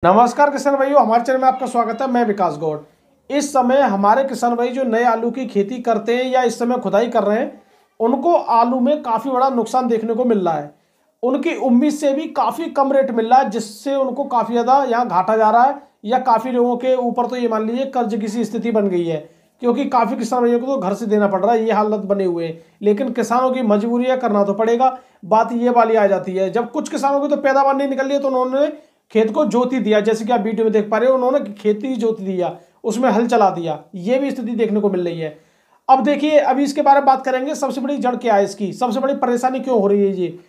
नमस्कार किसान भाइयों, हमारे चैनल में आपका स्वागत है। मैं विकास गौड़। इस समय हमारे किसान भाई जो नए आलू की खेती करते हैं या इस समय खुदाई कर रहे हैं, उनको आलू में काफ़ी बड़ा नुकसान देखने को मिल रहा है। उनकी उम्मीद से भी काफ़ी कम रेट मिल रहा है, जिससे उनको काफ़ी ज़्यादा यहाँ घाटा जा रहा है। या काफ़ी लोगों के ऊपर तो ये मान लीजिए कर्ज की सी स्थिति बन गई है, क्योंकि काफ़ी किसान भाइयों को तो घर से देना पड़ रहा है। ये हालत बने हुए हैं, लेकिन किसानों की मजबूरी है, करना तो पड़ेगा। बात ये वाली आ जाती है, जब कुछ किसानों की तो पैदावार नहीं निकल रही है तो उन्होंने खेत को जोती दिया। जैसे कि आप वीडियो में देख पा रहे हो, उन्होंने खेती जोत दिया, उसमें हल चला दिया। ये भी स्थिति देखने को मिल रही है। अब देखिए, अभी इसके बारे में बात करेंगे। सबसे बड़ी जड़ क्या है इसकी, सबसे बड़ी परेशानी क्यों हो रही है ये,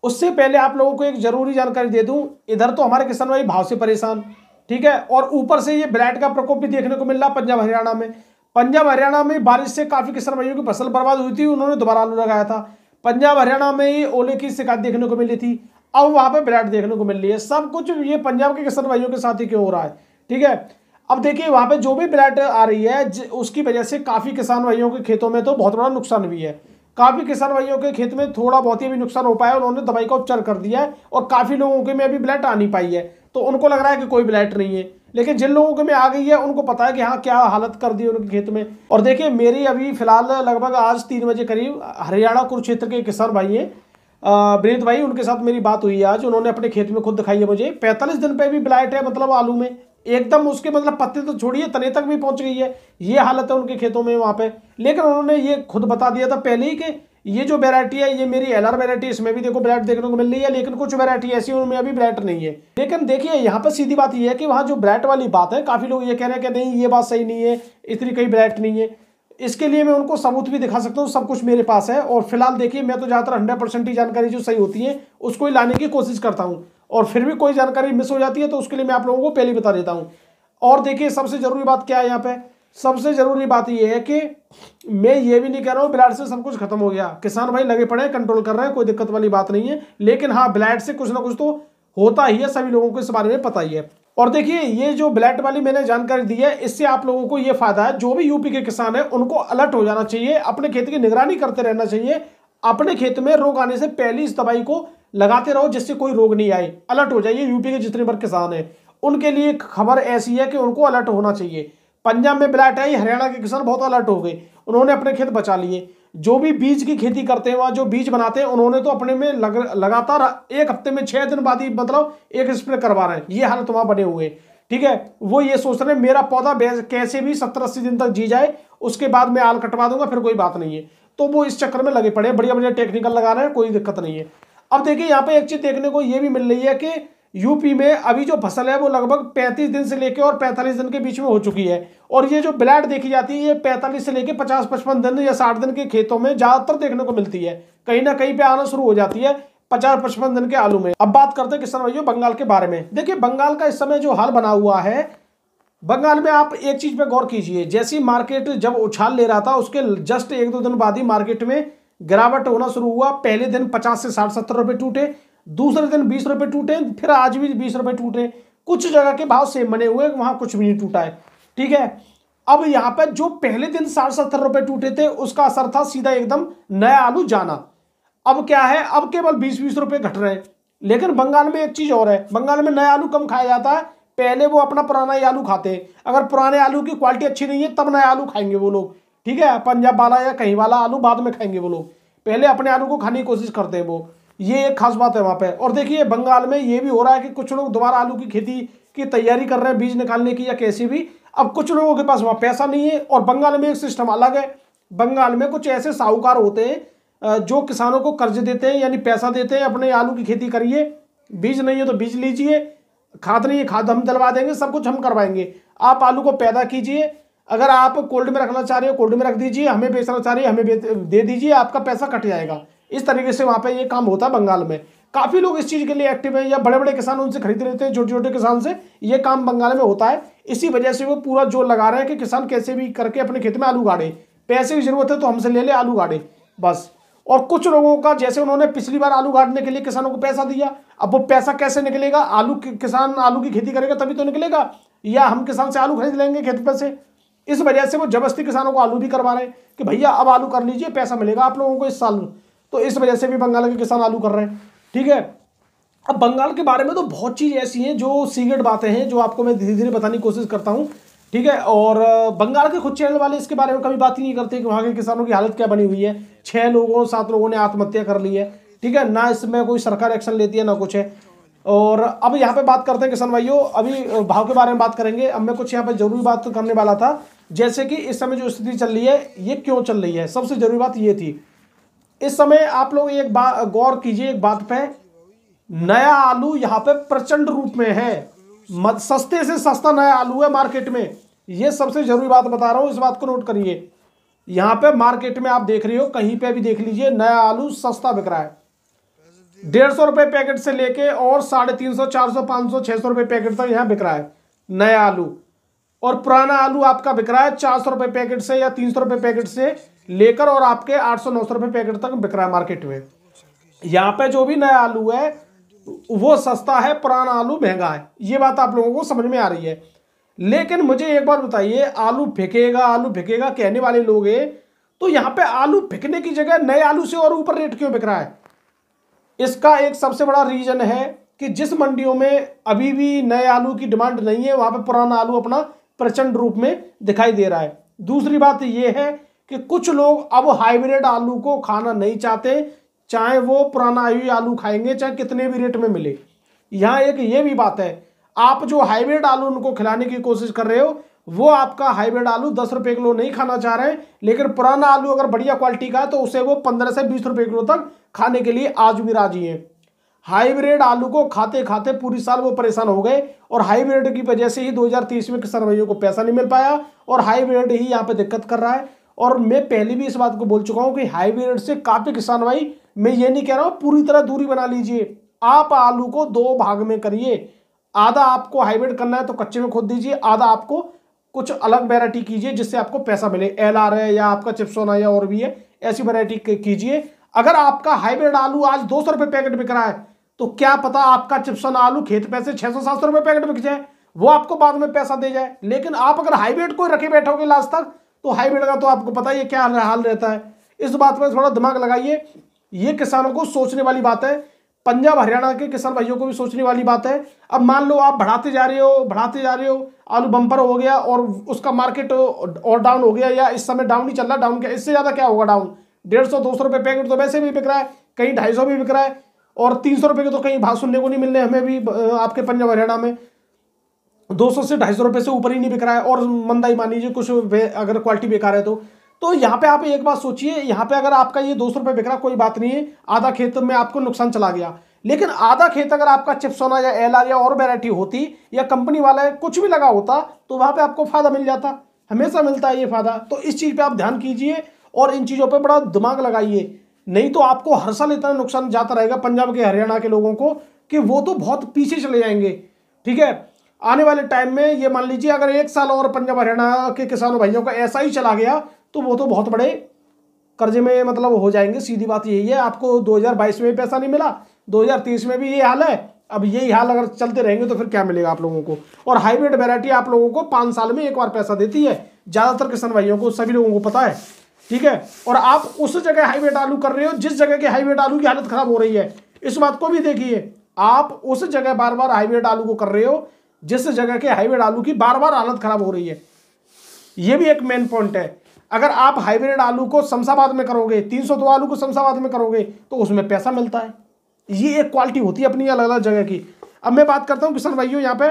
उससे पहले आप लोगों को एक जरूरी जानकारी दे दूं। इधर तो हमारे किसान भाई भाव से परेशान, ठीक है, और ऊपर से ये ब्लैट का प्रकोप भी देखने को मिल रहा पंजाब हरियाणा में। पंजाब हरियाणा में बारिश से काफी किसान भाइयों की फसल बर्बाद हुई थी, उन्होंने दोबारा आलू लगाया था। पंजाब हरियाणा में ही ओले की शिकायत देखने को मिली थी, अब वहां पे ब्लैट देखने को मिल रही है। सब कुछ ये पंजाब के किसान भाइयों के साथ ही क्यों हो रहा है, ठीक है। अब देखिए, वहां पे जो भी ब्लैट आ रही है उसकी वजह से काफी किसान भाइयों के खेतों में तो बहुत बड़ा नुकसान भी है। काफी किसान भाइयों के खेत में थोड़ा बहुत ही भी नुकसान हो पाया, उन्होंने दवाई का उपचार कर दिया है, और काफी लोगों के में अभी ब्लैट आ नहीं पाई है, तो उनको लग रहा है कि कोई ब्लैट नहीं है। लेकिन जिन लोगों के में आ गई है, उनको पता है कि हाँ क्या हालत कर दी उनके खेत में। और देखिए, मेरी अभी फिलहाल लगभग आज 3 बजे करीब हरियाणा कुरुक्षेत्र के किसान भाई हैं, विनीत भाई, उनके साथ मेरी बात हुई है आज। उन्होंने अपने खेत में खुद दिखाई है मुझे। 45 दिन पे भी ब्लाइट है, मतलब आलू में एकदम उसके मतलब पत्ते तो छोड़िए, तने तक भी पहुंच गई है। ये हालत है उनके खेतों में वहां पे। लेकिन उन्होंने ये खुद बता दिया था पहले ही कि ये जो वेरायटी है ये मेरी एलआर वेरायटी, इसमें भी देखो ब्लैट देखने को मिल रही है। लेकिन कुछ वेरायटी ऐसी उनमें अभी ब्लैट नहीं है। लेकिन देखिए, यहाँ पर सीधी बात ये है कि वहां जो ब्लैट वाली बात है, काफी लोग ये कह रहे हैं कि नहीं, ये बात सही नहीं है, इतनी कहीं ब्लैट नहीं है। इसके लिए मैं उनको सबूत भी दिखा सकता हूँ, सब कुछ मेरे पास है। और फिलहाल देखिए, मैं तो ज़्यादातर 100% ही जानकारी जो सही होती है उसको ही लाने की कोशिश करता हूँ, और फिर भी कोई जानकारी मिस हो जाती है तो उसके लिए मैं आप लोगों को पहले बता देता हूँ। और देखिए, सबसे जरूरी बात क्या है यहाँ पे, सबसे जरूरी बात यह है कि मैं ये भी नहीं कह रहा हूँ ब्लैट से सब कुछ खत्म हो गया। किसान भाई लगे पड़े हैं, कंट्रोल कर रहे हैं, कोई दिक्कत वाली बात नहीं है। लेकिन हाँ, ब्लैट से कुछ ना कुछ तो होता ही है, सभी लोगों को इस बारे में पता ही है। और देखिए, ये जो ब्लैट वाली मैंने जानकारी दी है, इससे आप लोगों को ये फायदा है, जो भी यूपी के किसान है उनको अलर्ट हो जाना चाहिए, अपने खेत की निगरानी करते रहना चाहिए। अपने खेत में रोग आने से पहले इस दवाई को लगाते रहो, जिससे कोई रोग नहीं आए। अलर्ट हो जाइए। यूपी के जितने बार किसान है उनके लिए खबर ऐसी है कि उनको अलर्ट होना चाहिए। पंजाब में ब्लैट आई, हरियाणा के किसान बहुत अलर्ट हो गए, उन्होंने अपने खेत बचा लिए। जो भी बीज की खेती करते हैं, वहां जो बीज बनाते हैं, उन्होंने तो अपने में लगातार 1 हफ्ते में 6 दिन बाद ही मतलब एक स्प्रे करवा रहे हैं। ये हालत वहां बने हुए, ठीक है। वो ये सोच रहे हैं मेरा पौधा कैसे भी 70-80 दिन तक जी जाए, उसके बाद मैं आल कटवा दूंगा, फिर कोई बात नहीं है। तो वो इस चक्कर में लगे पड़े, बढ़िया बढ़िया टेक्निकल लगा रहे हैं, कोई दिक्कत नहीं है। अब देखिए, यहाँ पे एक चीज देखने को ये भी मिल रही है कि यूपी में अभी जो फसल है वो लगभग 35 दिन से लेकर और 45 दिन के बीच में हो चुकी है। और ये जो ब्लैट देखी जाती है, ये 45 से लेकर 50-55 दिन या 60 दिन के खेतों में ज्यादातर देखने को मिलती है। कहीं ना कहीं पे आना शुरू हो जाती है 50-55 दिन के आलू में। अब बात करते हैं किसान भाइयों बंगाल के बारे में। देखिए, बंगाल का इस समय जो हाल बना हुआ है, बंगाल में आप एक चीज पे गौर कीजिए। जैसी मार्केट जब उछाल ले रहा था, उसके जस्ट 1-2 दिन बाद ही मार्केट में गिरावट होना शुरू हुआ। पहले दिन 50 से 60-70 रुपए टूटे, दूसरे दिन 20 रुपए टूटे, फिर आज भी 20 रुपए टूटे। कुछ जगह के भाव सेम बने हुए, वहां कुछ भी नहीं टूटा है, ठीक है। अब यहाँ पर जो पहले दिन 60-70 रुपए टूटे थे, उसका असर था सीधा एकदम नया आलू जाना। अब क्या है, अब केवल 20-20 रुपए घट रहे हैं। लेकिन बंगाल में एक चीज और है, बंगाल में नया आलू कम खाया जाता है। पहले वो अपना पुराना ही आलू खाते हैं। अगर पुराने आलू की क्वालिटी अच्छी नहीं है, तब नया आलू खाएंगे वो लोग, ठीक है। पंजाब वाला या कहीं वाला आलू बाद में खाएंगे वो लोग, पहले अपने आलू को खाने की कोशिश करते हैं वो। ये एक खास बात है वहां पे। और देखिए, बंगाल में ये भी हो रहा है कि कुछ लोग दोबारा आलू की खेती की तैयारी कर रहे हैं, बीज निकालने की या कैसी भी। अब कुछ लोगों के पास वहां पैसा नहीं है, और बंगाल में एक सिस्टम अलग है। बंगाल में कुछ ऐसे साहूकार होते हैं जो किसानों को कर्ज देते हैं, यानी पैसा देते हैं, अपने आलू की खेती करिए, बीज नहीं है तो बीज लीजिए, खाद नहीं है खाद हम दिलवा देंगे, सब कुछ हम करवाएंगे, आप आलू को पैदा कीजिए। अगर आप कोल्ड में रखना चाह रहे हो, कोल्ड में रख दीजिए, हमें बेचना चाह रहे हैं, हमें दे दीजिए, आपका पैसा कट जाएगा। इस तरीके से वहां पे ये काम होता है बंगाल में। काफी लोग इस चीज के लिए एक्टिव है, या बड़े बड़े किसान उनसे खरीद लेते हैं, छोटे छोटे किसान से। ये काम बंगाल में होता है। इसी वजह से वो पूरा जोर लगा रहे हैं कि किसान कैसे भी करके अपने खेत में आलू गाड़े। पैसे की जरूरत है तो हमसे ले ले, आलू गाड़े बस। और कुछ लोगों का, जैसे उन्होंने पिछली बार आलू गाड़ने के लिए किसानों को पैसा दिया, अब वो पैसा कैसे निकलेगा? किसान आलू की खेती करेगा तभी तो निकलेगा, या हम किसान से आलू खरीद लेंगे खेत पर से? इस वजह से वो जबरदस्ती किसानों को आलू भी करवा रहे हैं कि भैया अब आलू कर लीजिए, पैसा मिलेगा आप लोगों को इस साल। तो इस वजह से भी बंगाल के किसान आलू कर रहे हैं, ठीक है। अब बंगाल के बारे में तो बहुत चीज़ ऐसी हैं जो सीक्रेट बातें हैं जो आपको मैं धीरे धीरे बताने की कोशिश करता हूँ, ठीक है। और बंगाल के खुद चैनल वाले इसके बारे में कभी बात ही नहीं करते कि वहाँ के किसानों की हालत क्या बनी हुई है। 6 लोगों 7 लोगों ने आत्महत्या कर ली है, ठीक है ना, इसमें कोई सरकार एक्शन लेती है ना कुछ है। और अब यहाँ पे बात करते हैं किसान भाइयों, अभी भाव के बारे में बात करेंगे। अब मैं कुछ यहाँ पे जरूरी बात करने वाला था, जैसे कि इस समय जो स्थिति चल रही है ये क्यों चल रही है। सबसे जरूरी बात ये थी, इस समय आप लोग एक बात गौर कीजिए एक बात पे, नया आलू यहाँ पे प्रचंड रूप में है, सस्ते से सस्ता नया आलू है मार्केट में। ये सबसे जरूरी बात बता रहा हूं, इस बात को नोट करिए। यहाँ पे मार्केट में आप देख रहे हो, कहीं पे भी देख लीजिए, नया आलू सस्ता बिक रहा है। 150 रुपए पैकेट से लेके और 350, 400, 500, 600 रुपए पैकेट तक यहाँ बिक रहा है नया आलू। और पुराना आलू आपका बिक रहा है 400 रुपए पैकेट से या 300 रुपए पैकेट से लेकर और आपके 800, 900 रुपए पैकेट तक बिक रहा है मार्केट में। यहाँ पे जो भी नया आलू है वो सस्ता है, पुराना आलू महंगा है। ये बात आप लोगों को समझ में आ रही है। लेकिन मुझे एक बात बताइए, आलू फेंकेगा कहने वाले लोग हैं, तो यहाँ पे आलू फेंकने की जगह नए आलू से और ऊपर रेट क्यों बिक रहा है? इसका एक सबसे बड़ा रीजन है कि जिस मंडियों में अभी भी नए आलू की डिमांड नहीं है, वहां पे पुराना आलू अपना प्रचंड रूप में दिखाई दे रहा है। दूसरी बात यह है कि कुछ लोग अब हाइब्रिड आलू को खाना नहीं चाहते, चाहे वो पुराना आलू खाएंगे चाहे कितने भी रेट में मिले। यहाँ एक ये भी बात है, आप जो हाइब्रिड आलू उनको खिलाने की कोशिश कर रहे हो, वो आपका हाइब्रिड आलू 10 रुपए किलो नहीं खाना चाह रहे हैं, लेकिन पुराना आलू अगर बढ़िया क्वालिटी का है तो उसे वो 15 से 20 रुपए किलो तक खाने के लिए आज भी राजी है। हाइब्रिड आलू को खाते खाते पूरी साल वो परेशान हो गए, और हाइब्रिड की वजह से ही 2023 में किसान भाइयों को पैसा नहीं मिल पाया, और हाइब्रिड ही यहाँ पे दिक्कत कर रहा है। और मैं पहले भी इस बात को बोल चुका हूं कि हाइब्रिड से काफी किसान भाई, मैं ये नहीं कह रहा हूं पूरी तरह दूरी बना लीजिए, आप आलू को 2 भाग में करिए। आधा आपको हाइब्रिड करना है तो कच्चे में खोद दीजिए, आधा आपको कुछ अलग वैरायटी कीजिए जिससे आपको पैसा मिले, LR है या आपका चिप्सोना या और भी है, ऐसी वैरायटी कीजिए। अगर आपका हाइब्रिड आलू आज 200 रुपए पैकेट बिक रहा है, तो क्या पता आपका चिप्सोना आलू खेत पैसे 600-700 रुपए पैकेट बिक जाए, वो आपको बाद में पैसा दे जाए। लेकिन आप अगर हाइब्रिड को रखे बैठोगे लास्ट तक, तो हाइब्रिड का तो आपको पता ही क्या हाल रहता है। इस बात में थोड़ा दिमाग लगाइए, ये किसानों को सोचने वाली बात है, पंजाब हरियाणा के किसान भाइयों को भी सोचने वाली बात है। अब मान लो आप बढ़ाते जा रहे हो, आलू बम्पर हो गया और उसका मार्केट और डाउन हो गया, या इस समय डाउन ही चल रहा है, डाउन क्या इससे ज्यादा क्या होगा डाउन, 150-200 रुपए पैकेट तो वैसे भी बिक रहा है, कहीं 250 भी बिक रहा है, और 300 रुपए के तो कहीं भाव सुनने को नहीं मिलने हमें भी आपके पंजाब हरियाणा में। 200 से 250 रुपए से ऊपर ही नहीं बिक रहा है, और मंदा ही मान लीजिए कुछ अगर क्वालिटी बेकार है तो यहाँ पे आप एक बात सोचिए, यहाँ पे अगर आपका ये 200 रुपए बिक रहा कोई बात नहीं है, आधा खेत में आपको नुकसान चला गया। लेकिन आधा खेत अगर आपका चिप्सोना या LR या और वैरायटी होती, या कंपनी वाला कुछ भी लगा होता, तो वहां पे आपको फायदा मिल जाता, हमेशा मिलता है ये फायदा। तो इस चीज पे आप ध्यान कीजिए और इन चीजों पे बड़ा दिमाग लगाइए, नहीं तो आपको हर साल इतना नुकसान जाता रहेगा पंजाब के हरियाणा के लोगों को कि वो तो बहुत पीछे चले जाएंगे। ठीक है, आने वाले टाइम में ये मान लीजिए अगर 1 साल और पंजाब हरियाणा के किसानों भाइयों का ऐसा ही चला गया, तो वो तो बहुत बड़े कर्जे में मतलब हो जाएंगे। सीधी बात यही है, आपको 2022 में भी पैसा नहीं मिला, 2023 में भी ये हाल है, अब यही हाल अगर चलते रहेंगे तो फिर क्या मिलेगा आप लोगों को। और हाइब्रिड वैरायटी आप लोगों को 5 साल में एक बार पैसा देती है, ज्यादातर किसान भाइयों को, सभी लोगों को पता है। ठीक है, और आप उस जगह हाइब्रिड आलू कर रहे हो जिस जगह के हाइब्रिड आलू की हालत खराब हो रही है, इस बात को भी देखिए। आप उस जगह बार बार हाइब्रिड आलू को कर रहे हो जिस जगह के हाइब्रिड आलू की बार बार हालत खराब हो रही है, ये भी एक मेन पॉइंट है। अगर आप हाइब्रिड आलू को शमशाबाद में करोगे, 302 आलू को शमशाबाद में करोगे, तो उसमें पैसा मिलता है। ये एक क्वालिटी होती है अपनी अलग अलग जगह की। अब मैं बात करता हूं किसान भाइयों यहाँ पे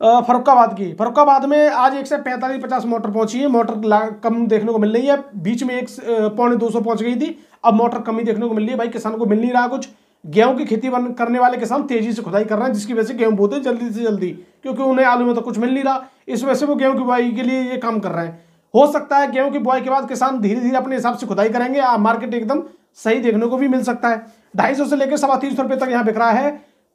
फर्रुखाबाद की। फर्रुखाबाद में आज 145-50 मोटर पहुंची है, मोटर कम देखने को मिल रही है, बीच में 1-250 पहुंच गई थी, अब मोटर कम ही देखने को मिल रही है। भाई किसानों को मिल नहीं रहा कुछ। गेहूं की खेती करने वाले किसान तेजी से खुदाई कर रहे हैं, जिसकी वजह से गेहूं बोते हैं जल्दी से जल्दी, क्योंकि उन्हें आलू में तो कुछ मिल नहीं रहा, इस वजह से वो गेहूं की बुआई के लिए ये काम कर रहे हैं। हो सकता है गेहूं की बुआई के बाद किसान धीरे धीरे अपने हिसाब से खुदाई करेंगे, मार्केट एकदम सही देखने को भी मिल सकता है। 250 से लेकर 350 रुपए तक यहाँ बिक रहा है,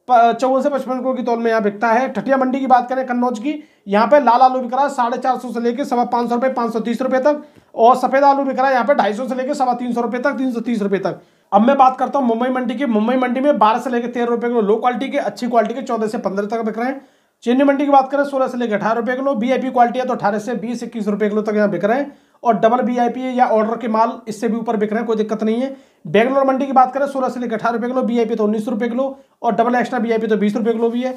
54 से 55 रुपए की तौल में यहाँ बिकता है। ठटिया मंडी की बात करें कन्नौज की, यहाँ पे लाल आलू बिक रहा है 450 से लेकर 550 रुपए, 530 रुपए तक, और सफेद आलू बिक रहा है यहाँ पे 250 से लेकर 350 रुपए तक, 330 रुपए तक। अब मैं बात करता हूँ मुंबई मंडी की। मुंबई मंडी में 12 से लेकर 13 रुपए किलो लो क्वालिटी के, अच्छी क्वालिटी के 14 से 15 तक बिक रहे हैं। चेन्नई मंडी की बात करें 16 से लेकर 18 रुपए किलो, VIP क्वालिटी है तो 18 से 20-21 रुपए किलो तक यहाँ बिक रहे हैं। और डबल वीआईपी या ऑर्डर के माल इससे भी ऊपर बिक रहे हैं, कोई दिक्कत नहीं है। बेंगलोर मंडी की बात करें 16 से लेकर 18 रुपये किलो, वीआईपी तो 19 रुपये किलो और डबल एक्स्ट्रा वीआईपी तो 20 रुपये किलो भी है।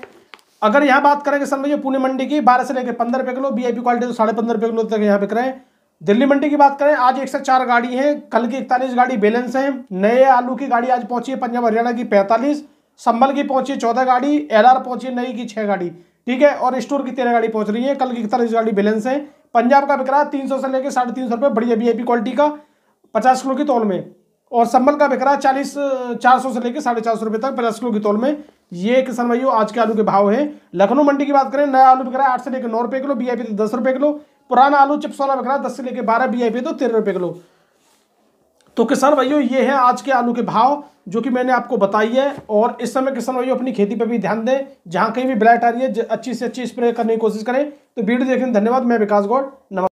अगर यहाँ बात करें किसान भैया पुणे मंडी की 12 से लेकर 15 रुपये किलो, वीआईपी क्वालिटी तो 15.5 रुपये किलो तक यहाँ बिक रहे हैं। दिल्ली मंडी की बात करें आज 104 गाड़ी है, कल की 41 गाड़ी बैलेंस है। नए आलू की गाड़ी आज पहुंची है पंजाब हरियाणा की 45, संभल की पहुंची है 14 गाड़ी, एलआर पहुंची है नई की 6 गाड़ी, ठीक है, और स्टोर की 13 गाड़ी पहुंच रही है। कल की 41 गाड़ी बैलेंस है। पंजाब का बिक रहा है 300 से लेकर 350 रुपये बढ़िया वीआईपी क्वालिटी का 50 किलो की तौल में, और संभल का बिक रहा है 400 से लेकर 450 रुपये तक 50 किलो की तौल में। ये किसान भाइयों आज के आलू के भाव हैं। लखनऊ मंडी की बात करें नया आलू बिक रहा है 8 से लेकर 9 रुपये किलो, वीआईपी तो 10 रुपये किलो। पुराना आलू चिप्स वाला बिक रहा है 10 से लेकर 12, वीआईपी तो 13 रुपये किलो। तो किसान भाइयों ये है आज के आलू के भाव जो कि मैंने आपको बताई है। और इस समय किसान भाइयों अपनी खेती पर भी ध्यान दें, जहां कहीं भी ब्लाइट आ रही है अच्छी से अच्छी स्प्रे करने की कोशिश करें। तो वीडियो देखने धन्यवाद। मैं विकास गौड़, नमस्कार।